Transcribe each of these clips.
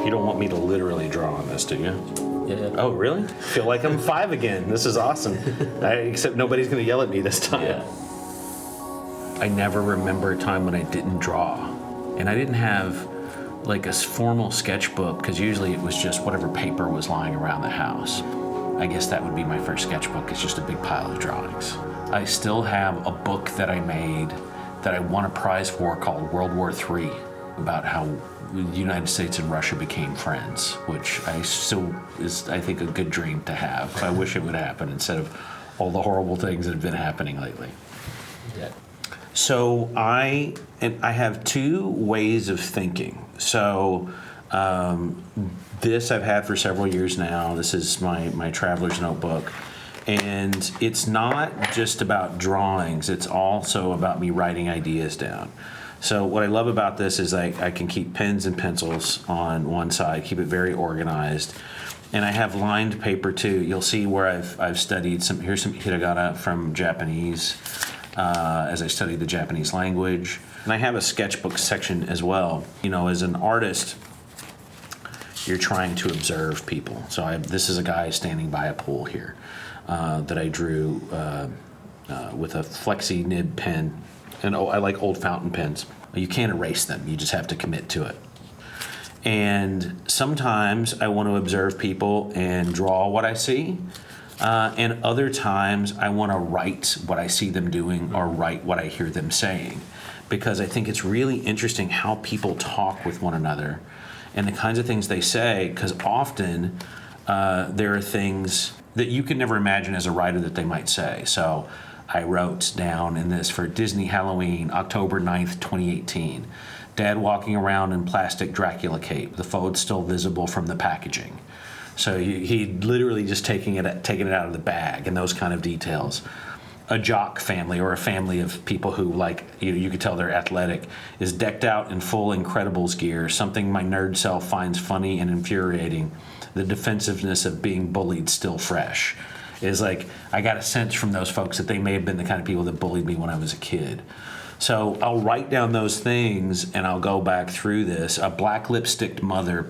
You don't want me to literally draw on this, do you? Yeah. Oh, really? I feel like I'm 5 again. This is awesome. Except nobody's going to yell at me this time. Yeah. I never remember a time when I didn't draw. And I didn't have like a formal sketchbook, because usually it was just whatever paper was lying around the house. I guess that would be my first sketchbook. It's just a big pile of drawings. I still have a book that I made that I won a prize for called World War III, about how the United States and Russia became friends, which I still is, I think, a good dream to have. I wish it would happen instead of all the horrible things that have been happening lately. Yeah. So I have 2 ways of thinking. So this I've had for several years now. This is my traveler's notebook. And it's not just about drawings. It's also about me writing ideas down. So what I love about this is I can keep pens and pencils on one side, keep it very organized. And I have lined paper too. You'll see where I've studied here's some hiragana from Japanese, as I studied the Japanese language. And I have a sketchbook section as well. You know, as an artist, you're trying to observe people. So this is a guy standing by a pool here that I drew with a flexi nib pen. And I like old fountain pens. You can't erase them. You just have to commit to it. And sometimes I want to observe people and draw what I see. And other times I want to write what I see them doing or write what I hear them saying. Because I think it's really interesting how people talk with one another and the kinds of things they say, because often there are things that you could never imagine as a writer that they might say. So I wrote down in this for Disney Halloween, October 9th, 2018. Dad walking around in plastic Dracula cape, the fold still visible from the packaging. So he literally just taking it out of the bag, and those kind of details. A jock family, or a family of people who, like, you could tell they're athletic, is decked out in full Incredibles gear, something my nerd self finds funny and infuriating. The defensiveness of being bullied still fresh. Is like, I got a sense from those folks that they may have been the kind of people that bullied me when I was a kid. So I'll write down those things and I'll go back through this. A black lipsticked mother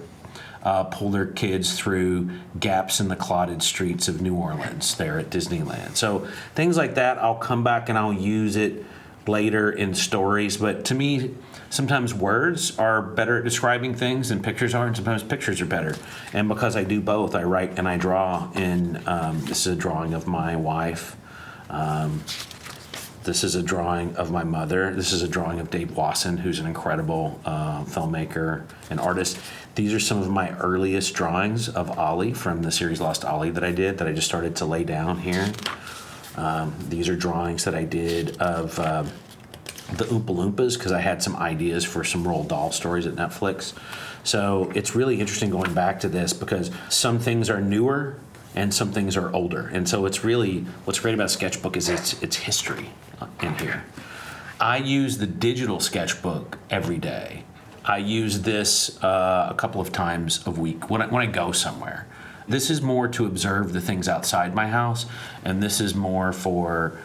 pulled her kids through gaps in the clotted streets of New Orleans there at Disneyland. So things like that, I'll come back and I'll use it later in stories. But to me, sometimes words are better at describing things than pictures are, and sometimes pictures are better. And because I do both, I write and I draw. And this is a drawing of my wife. This is a drawing of my mother. This is a drawing of Dave Wasson, who's an incredible filmmaker and artist. These are some of my earliest drawings of Ollie from the series Lost Ollie that I did, that I just started to lay down here. These are drawings that I did of the Oompa Loompas, because I had some ideas for some Roald Dahl stories at Netflix. So it's really interesting going back to this, because some things are newer and some things are older. And so it's really, what's great about Sketchbook is it's history in here. I use the digital sketchbook every day. I use this a couple of times a week when I go somewhere. This is more to observe the things outside my house, and this is more for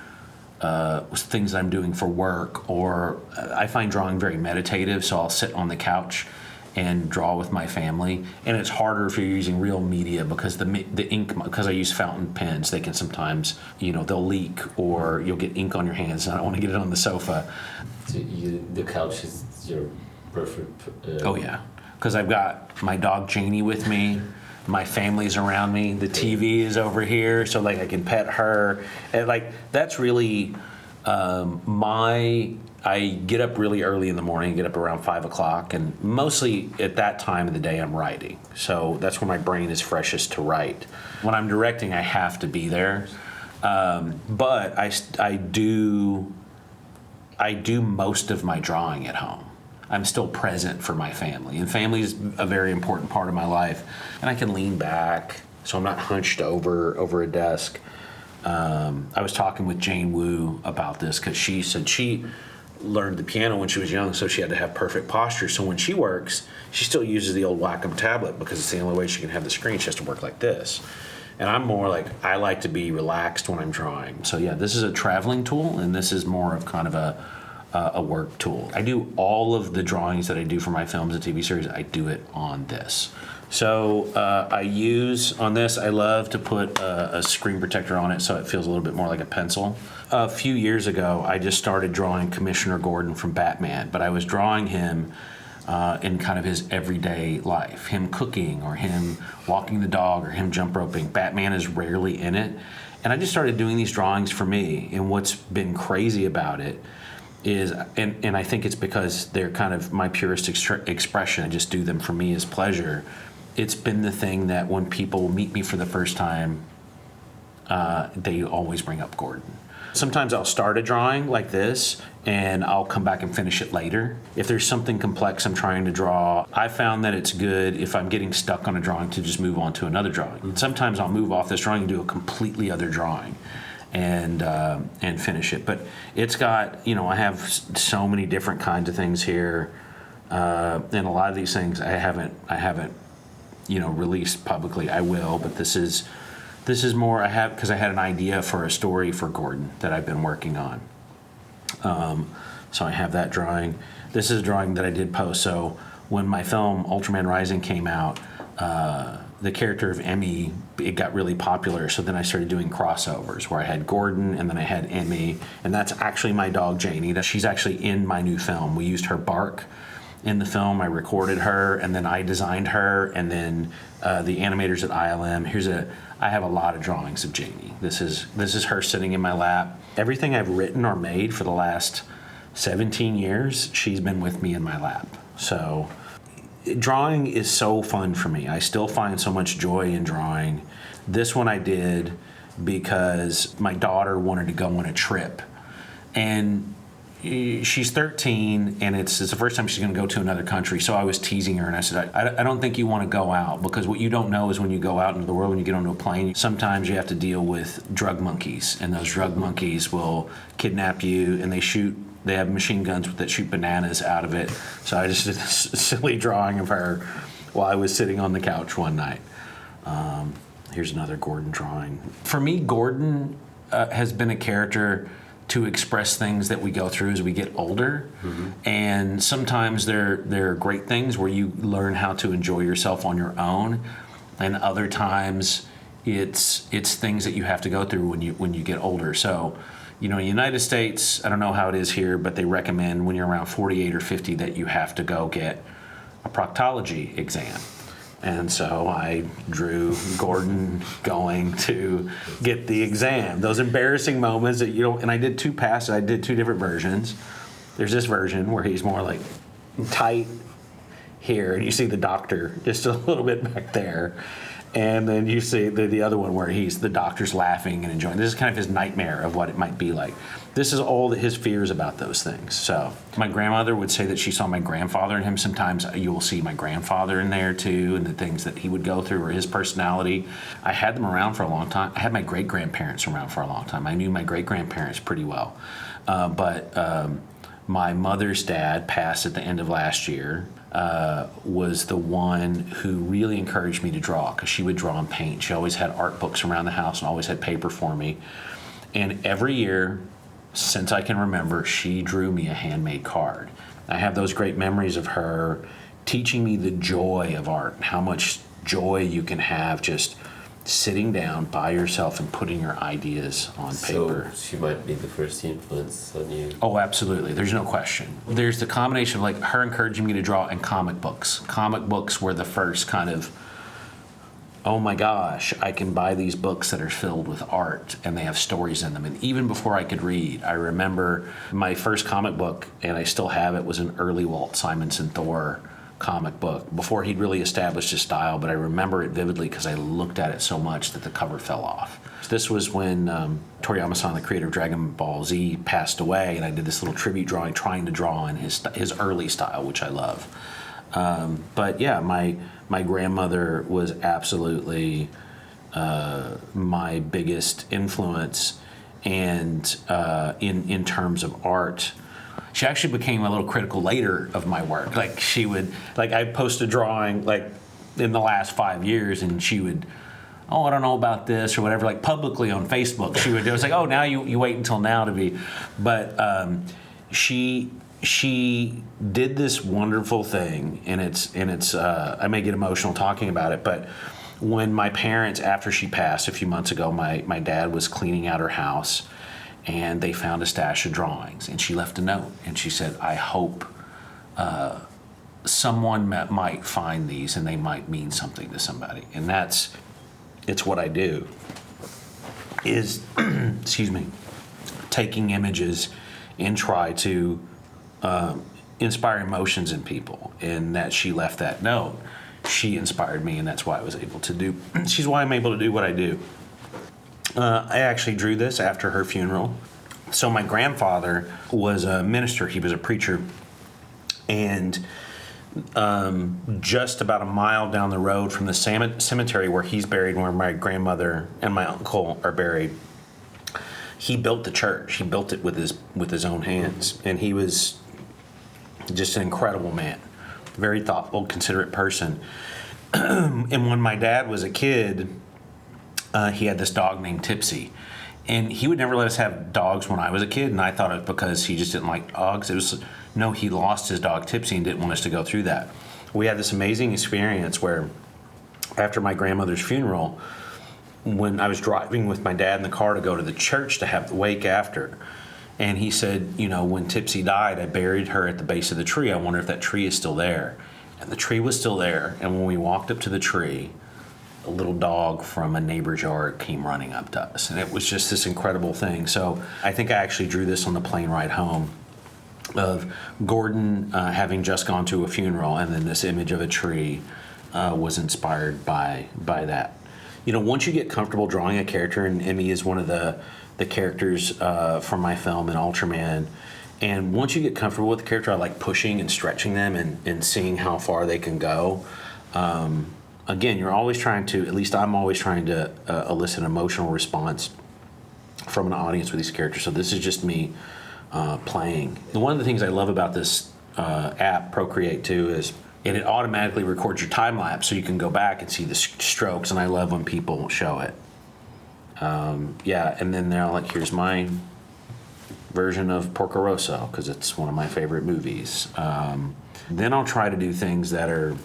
things I'm doing for work, or I find drawing very meditative, so I'll sit on the couch and draw with my family. And it's harder if you're using real media, because the ink, because I use fountain pens, they can sometimes, they'll leak, or you'll get ink on your hands, and I don't want to get it on the sofa. So the couch is your perfect... Oh yeah, because I've got my dog Janie with me, my family's around me, the TV is over here, so like I can pet her, and like that's really I get up really early in the morning, get up around 5 o'clock, and mostly at that time of the day I'm writing. So that's when my brain is freshest to write. When I'm directing, I have to be there, but I do most of my drawing at home. I'm still present for my family, and family is a very important part of my life. And I can lean back, so I'm not hunched over a desk. I was talking with Jane Wu about this, because she said she learned the piano when she was young, so she had to have perfect posture. So when she works, she still uses the old Wacom tablet, because it's the only way she can have the screen. She has to work like this. And I'm more like, I like to be relaxed when I'm drawing. So yeah, this is a traveling tool, and this is more of kind of a a work tool. I do all of the drawings that I do for my films and TV series, I do it on this. So I use, on this, I love to put a screen protector on it so it feels a little bit more like a pencil. A few years ago, I just started drawing Commissioner Gordon from Batman, but I was drawing him in kind of his everyday life, him cooking or him walking the dog or him jump roping. Batman is rarely in it. And I just started doing these drawings for me. And what's been crazy about it is, and I think it's because they're kind of my purest expression, I just do them for me as pleasure. It's been the thing that when people meet me for the first time, they always bring up Gordon. Sometimes I'll start a drawing like this and I'll come back and finish it later. If there's something complex I'm trying to draw, I found that it's good if I'm getting stuck on a drawing to just move on to another drawing. And sometimes I'll move off this drawing and do a completely other drawing and finish it. But it's got, I have so many different kinds of things here. And a lot of these things I haven't released publicly. I will, but this is more because I had an idea for a story for Gordon that I've been working on. So I have that drawing. This is a drawing that I did post. So when my film Ultraman Rising came out, the character of Emmy, it got really popular. So then I started doing crossovers where I had Gordon and then I had Emmy, and that's actually my dog Janie. She's actually in my new film. We used her bark in the film. I recorded her, and then I designed her, and then the animators at ILM. I have a lot of drawings of Janie. This is her sitting in my lap. Everything I've written or made for the last 17 years, she's been with me in my lap. So drawing is so fun for me. I still find so much joy in drawing. This one I did because my daughter wanted to go on a trip, and she's 13, and it's the first time she's going to go to another country. So I was teasing her, and I said, I don't think you want to go out, because what you don't know is when you go out into the world, when you get onto a plane, sometimes you have to deal with drug monkeys, and those drug monkeys will kidnap you, and they have machine guns that shoot bananas out of it. So I just did this silly drawing of her while I was sitting on the couch one night. Here's another Gordon drawing. For me, Gordon has been a character to express things that we go through as we get older. Mm-hmm. And sometimes they're great things where you learn how to enjoy yourself on your own, and other times it's things that you have to go through when you get older. So, in the United States, I don't know how it is here, but they recommend when you're around 48 or 50 that you have to go get a proctology exam. And so I drew Gordon going to get the exam. Those embarrassing moments that and I did two passes. I did two different versions. There's this version where he's more like tight here, and you see the doctor just a little bit back there. And then you see the other one where the doctor's laughing and enjoying. This is kind of his nightmare of what it might be like. This is all his fears about those things. So my grandmother would say that she saw my grandfather in him. Sometimes you will see my grandfather in there too, and the things that he would go through or his personality. I had them around for a long time. I had my great-grandparents around for a long time. I knew my great-grandparents pretty well. But my mother's dad passed at the end of last year. Was the one who really encouraged me to draw, because she would draw and paint. She always had art books around the house and always had paper for me. And every year, since I can remember, she drew me a handmade card. I have those great memories of her teaching me the joy of art and how much joy you can have just sitting down by yourself and putting your ideas on paper. So she might be the first influence on you. Oh, absolutely. There's no question. There's the combination of her encouraging me to draw and comic books. Comic books were the first kind of, oh my gosh, I can buy these books that are filled with art and they have stories in them. And even before I could read, I remember my first comic book, and I still have it, was an early Walt Simonson Thor comic book before he'd really established his style, but I remember it vividly because I looked at it so much that the cover fell off. This was when Toriyama-san, the creator of Dragon Ball Z, passed away, and I did this little tribute drawing trying to draw in his early style, which I love. But yeah, my grandmother was absolutely my biggest influence, and in terms of art. She actually became a little critical later of my work. She would, I posted a drawing in the last 5 years, and she would, I don't know about this or whatever, publicly on Facebook. She would, it was oh, now you wait until now to be, but she did this wonderful thing, and it's I may get emotional talking about it, but when my parents, after she passed a few months ago, my dad was cleaning out her house, and they found a stash of drawings, and she left a note, and she said, I hope someone might find these and they might mean something to somebody. And it's what I do is excuse me, taking images and try to inspire emotions in people. And that she left that note, she inspired me, and that's why I was able to do, she's why I'm able to do what I do. I actually drew this after her funeral. So my grandfather was a minister, he was a preacher, and just about a mile down the road from the cemetery where he's buried, where my grandmother and my uncle are buried, he built the church. He built it with his own hands, and he was just an incredible man, very thoughtful, considerate person. And when my dad was a kid, he had this dog named Tipsy, and he would never let us have dogs when I was a kid, and I thought it was because he just didn't like dogs. It was, no, he lost his dog Tipsy and didn't want us to go through that. We had this amazing experience where after my grandmother's funeral, when I was driving with my dad in the car to go to the church to have the wake after, and he said, you know, when Tipsy died, I buried her at the base of the tree. I wonder if that tree is still there. And the tree was still there, and when we walked up to the tree, a little dog from a neighbor's yard came running up to us, and it was just this incredible thing. So I think I actually drew this on the plane ride home, of Gordon having just gone to a funeral, and then this image of a tree was inspired by that. You know, once you get comfortable drawing a character, and Emmy is one of the characters from my film in Ultraman, and once you get comfortable with the character, I like pushing and stretching them and seeing how far they can go. Again, you're always trying to, at least I'm always trying to elicit an emotional response from an audience with these characters. So this is just me playing. And one of the things I love about this app, Procreate 2, is it automatically records your time lapse, so you can go back and see the strokes, and I love when people show it. Yeah, and then they're like, here's my version of Porco Rosso, because it's one of my favorite movies. Then I'll try to do things that are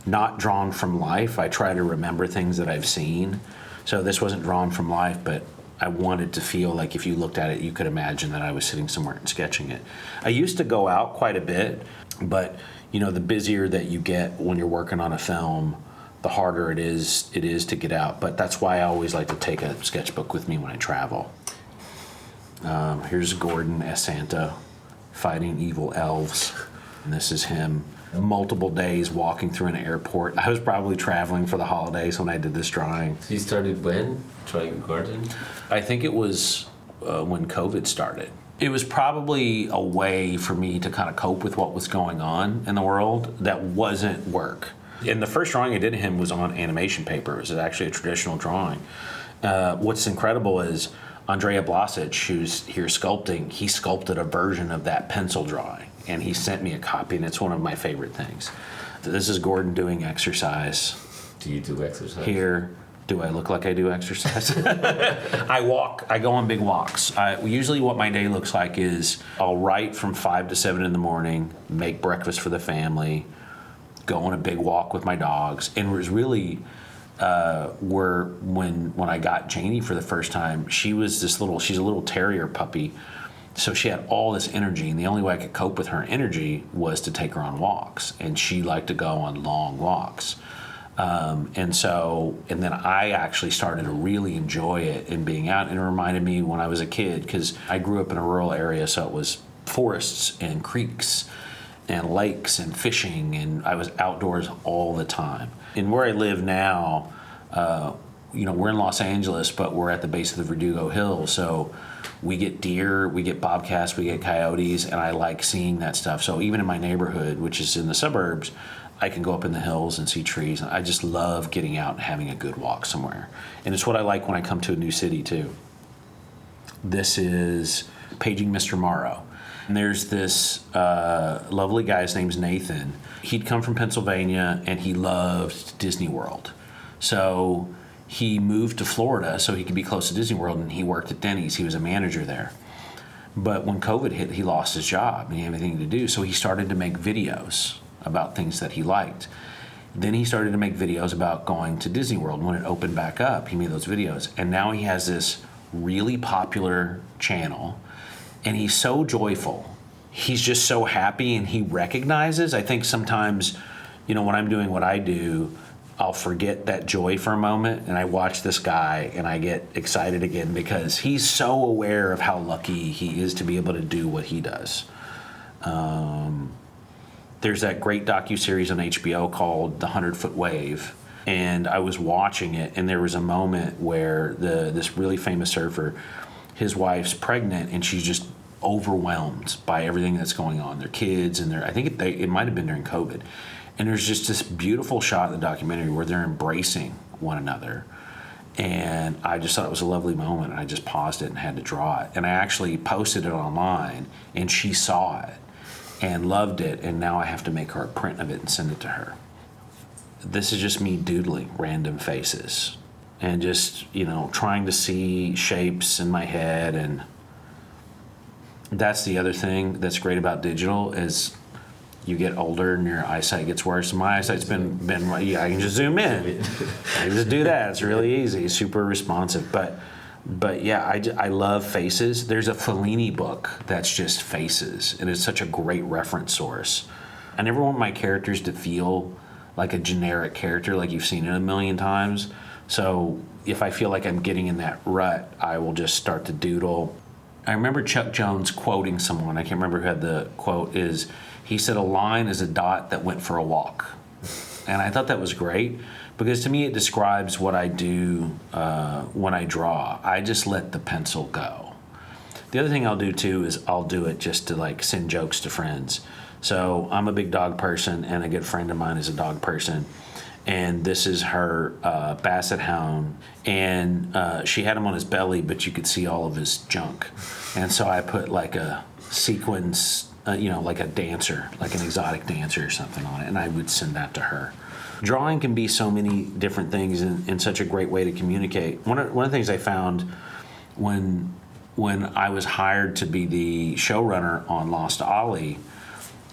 not drawn from life. I try to remember things that I've seen. So this wasn't drawn from life, but I wanted to feel like if you looked at it, you could imagine that I was sitting somewhere and sketching it. I used to go out quite a bit, but you know, the busier that you get when you're working on a film, the harder it is to get out. But that's why I always like to take a sketchbook with me when I travel. Here's Gordon as Santa fighting evil elves, and this is him multiple days walking through an airport. I was probably traveling for the holidays when I did this drawing. So you started when drawing Gordon? I think it was when COVID started. It was probably a way for me to kind of cope with what was going on in the world that wasn't work. And the first drawing I did of him was on animation paper. It was actually a traditional drawing. What's incredible is Andrea Blasic, who's here sculpting, he sculpted a version of that pencil drawing, and he sent me a copy, and it's one of my favorite things. This is Gordon doing exercise. Do you do exercise? Here. Do I look like I do exercise? I walk. I go on big walks. Usually what my day looks like is I'll write from 5 to 7 in the morning, make breakfast for the family, go on a big walk with my dogs. And it was really when I got Janie for the first time, she's a little terrier puppy. So she had all this energy, and the only way I could cope with her energy was to take her on walks. And she liked to go on long walks. And then I actually started to really enjoy it and being out. And it reminded me when I was a kid, because I grew up in a rural area, so it was forests and creeks and lakes and fishing, and I was outdoors all the time. And where I live now, we're in Los Angeles, but we're at the base of the Verdugo Hills, so we get deer, we get bobcats, we get coyotes, and I like seeing that stuff. So even in my neighborhood, which is in the suburbs, I can go up in the hills and see trees. I just love getting out and having a good walk somewhere. And it's what I like when I come to a new city, too. This is Paging Mr. Morrow. And there's this lovely guy, his name's Nathan. He'd come from Pennsylvania, and he loved Disney World. So he moved to Florida so he could be close to Disney World, and he worked at Denny's. He was a manager there. But when COVID hit, he lost his job and he had anything to do. So he started to make videos about things that he liked. Then he started to make videos about going to Disney World. When it opened back up, he made those videos. And now he has this really popular channel, and he's so joyful. He's just so happy, and he recognizes, I think sometimes, when I'm doing what I do, I'll forget that joy for a moment, and I watch this guy and I get excited again because he's so aware of how lucky he is to be able to do what he does. There's that great docuseries on HBO called The 100-Foot Wave, and I was watching it, and there was a moment where this really famous surfer, his wife's pregnant, and she's just overwhelmed by everything that's going on. Their kids, and I think it might have been during COVID. And there's just this beautiful shot in the documentary where they're embracing one another. And I just thought it was a lovely moment, and I just paused it and had to draw it. And I actually posted it online, and she saw it and loved it, and now I have to make her a print of it and send it to her. This is just me doodling random faces and just, trying to see shapes in my head. And that's the other thing that's great about digital is you get older and your eyesight gets worse. My eyesight's been I can just zoom in. I can just do that. It's really easy, super responsive. But yeah, I love faces. There's a Fellini book that's just faces, and it's such a great reference source. I never want my characters to feel like a generic character like you've seen it a million times. So if I feel like I'm getting in that rut, I will just start to doodle. I remember Chuck Jones quoting someone. I can't remember who had the quote. He said, "A line is a dot that went for a walk." And I thought that was great because to me it describes what I do when I draw. I just let the pencil go. The other thing I'll do too is I'll do it just to send jokes to friends. So I'm a big dog person, and a good friend of mine is a dog person. And this is her basset hound, and she had him on his belly, but you could see all of his junk. And so I put a sequins, like a dancer, like an exotic dancer or something on it, and I would send that to her. Drawing can be so many different things and such a great way to communicate. One of the things I found when I was hired to be the showrunner on Lost Ollie,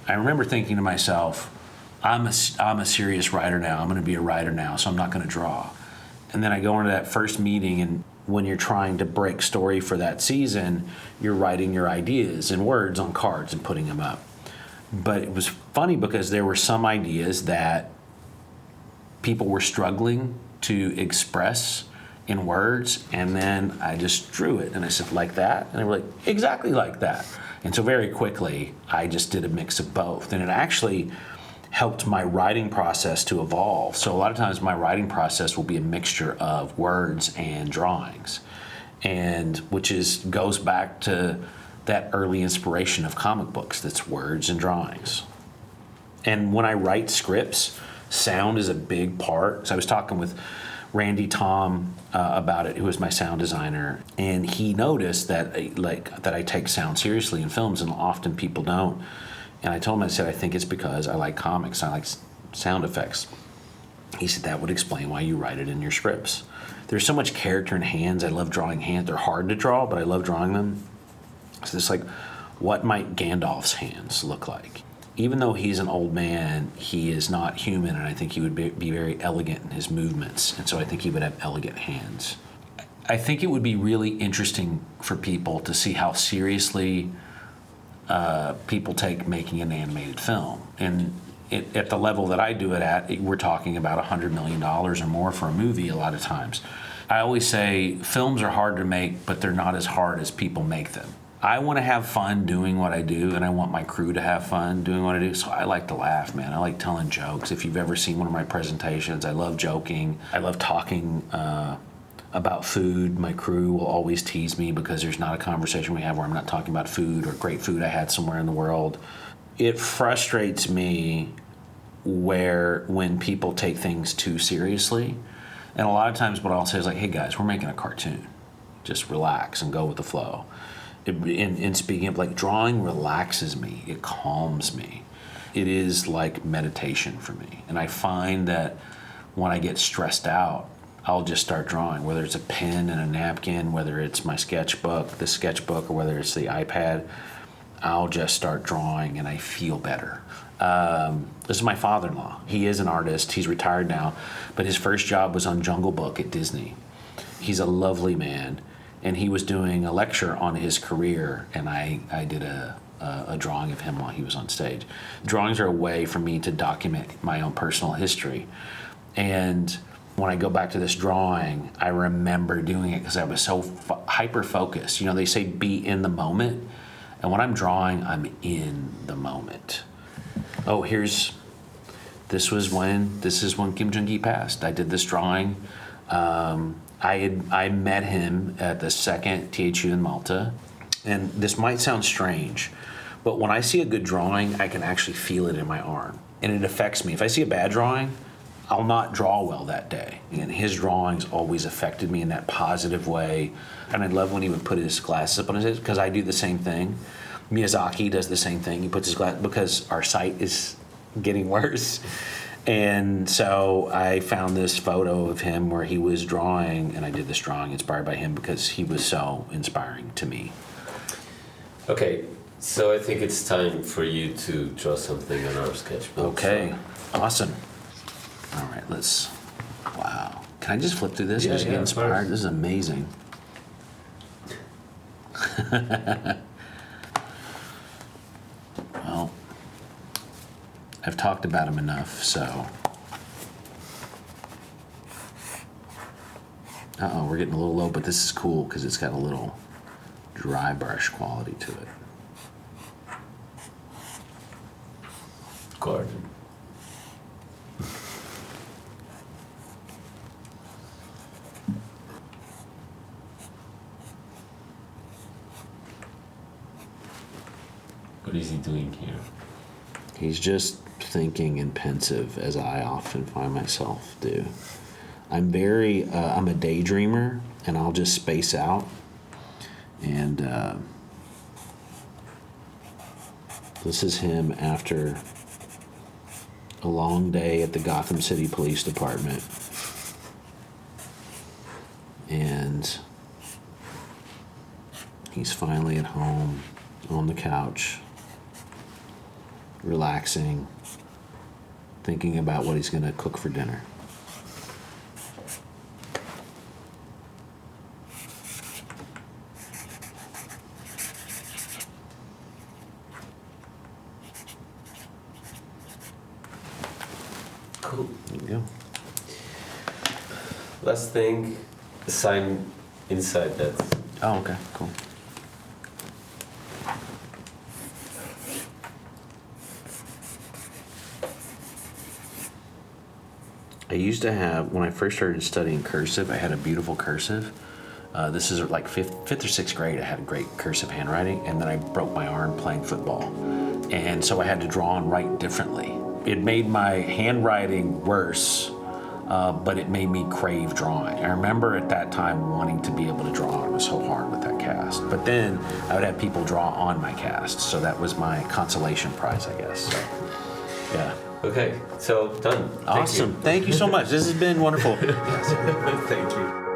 I remember thinking to myself, I'm a serious writer now. I'm going to be a writer now, so I'm not going to draw. And then I go into that first meeting, and when you're trying to break story for that season, you're writing your ideas in words on cards and putting them up. But it was funny because there were some ideas that people were struggling to express in words, and then I just drew it, and I said, like that? And they were like, exactly like that. And so very quickly, I just did a mix of both. And it actually helped my writing process to evolve. So a lot of times my writing process will be a mixture of words and drawings, and goes back to that early inspiration of comic books. That's words and drawings. And when I write scripts, sound is a big part. So I was talking with Randy Tom about it, who was my sound designer, and he noticed that that I take sound seriously in films, and often people don't. And I told him, I said, I think it's because I like comics, I like sound effects. He said, that would explain why you write it in your scripts. There's so much character in hands. I love drawing hands. They're hard to draw, but I love drawing them. So it's what might Gandalf's hands look like? Even though he's an old man, he is not human, and I think he would be very elegant in his movements, and so I think he would have elegant hands. I think it would be really interesting for people to see how seriously people take making an animated film. And at the level that I do it at, we're talking about $100 million or more for a movie a lot of times. I always say films are hard to make, but they're not as hard as people make them. I want to have fun doing what I do, and I want my crew to have fun doing what I do, so I like to laugh, man. I like telling jokes. If you've ever seen one of my presentations, I love joking. I love talking about food. My crew will always tease me because there's not a conversation we have where I'm not talking about food or great food I had somewhere in the world. It frustrates me when people take things too seriously. And a lot of times what I'll say is hey guys, we're making a cartoon. Just relax and go with the flow. In speaking of drawing relaxes me, it calms me. It is like meditation for me. And I find that when I get stressed out, I'll just start drawing, whether it's a pen and a napkin, whether it's my the sketchbook, or whether it's the iPad. I'll just start drawing and I feel better. This is my father-in-law. He is an artist. He's retired now, but his first job was on Jungle Book at Disney. He's a lovely man, and he was doing a lecture on his career, and I did a drawing of him while he was on stage. Drawings are a way for me to document my own personal history. And when I go back to this drawing, I remember doing it because I was so hyper-focused. You know, they say be in the moment. And when I'm drawing, I'm in the moment. Oh, this is when Kim Jong-gi passed. I did this drawing. I met him at the second THU in Malta. And this might sound strange, but when I see a good drawing, I can actually feel it in my arm. And it affects me. If I see a bad drawing, I'll not draw well that day. And his drawings always affected me in that positive way. And I love when he would put his glasses up on his head, because I do the same thing. Miyazaki does the same thing. He puts his glasses, because our sight is getting worse. And so I found this photo of him where he was drawing, and I did this drawing inspired by him because he was so inspiring to me. Okay, so I think it's time for you to draw something on our sketchbook. Okay, awesome. All right, wow. Can I just flip through this and just get inspired? This is amazing. Well, I've talked about him enough, so. We're getting a little low, but this is cool because it's got a little dry brush quality to it. Garden. What is he doing here? He's just thinking and pensive, as I often find myself do. I'm a daydreamer, and I'll just space out. And this is him after a long day at the Gotham City Police Department. And he's finally at home on the couch, relaxing, thinking about what he's going to cook for dinner. Cool. There you go. Last thing, sign inside that. Oh, okay, cool. I used to have, when I first started studying cursive, I had a beautiful cursive. This is like fifth or sixth grade. I had a great cursive handwriting, and then I broke my arm playing football. And so I had to draw and write differently. It made my handwriting worse, but it made me crave drawing. I remember at that time wanting to be able to draw. It was so hard with that cast. But then I would have people draw on my cast, so that was my consolation prize, I guess. So, yeah. Okay, so done. Awesome. Thank you so much. This has been wonderful. Thank you.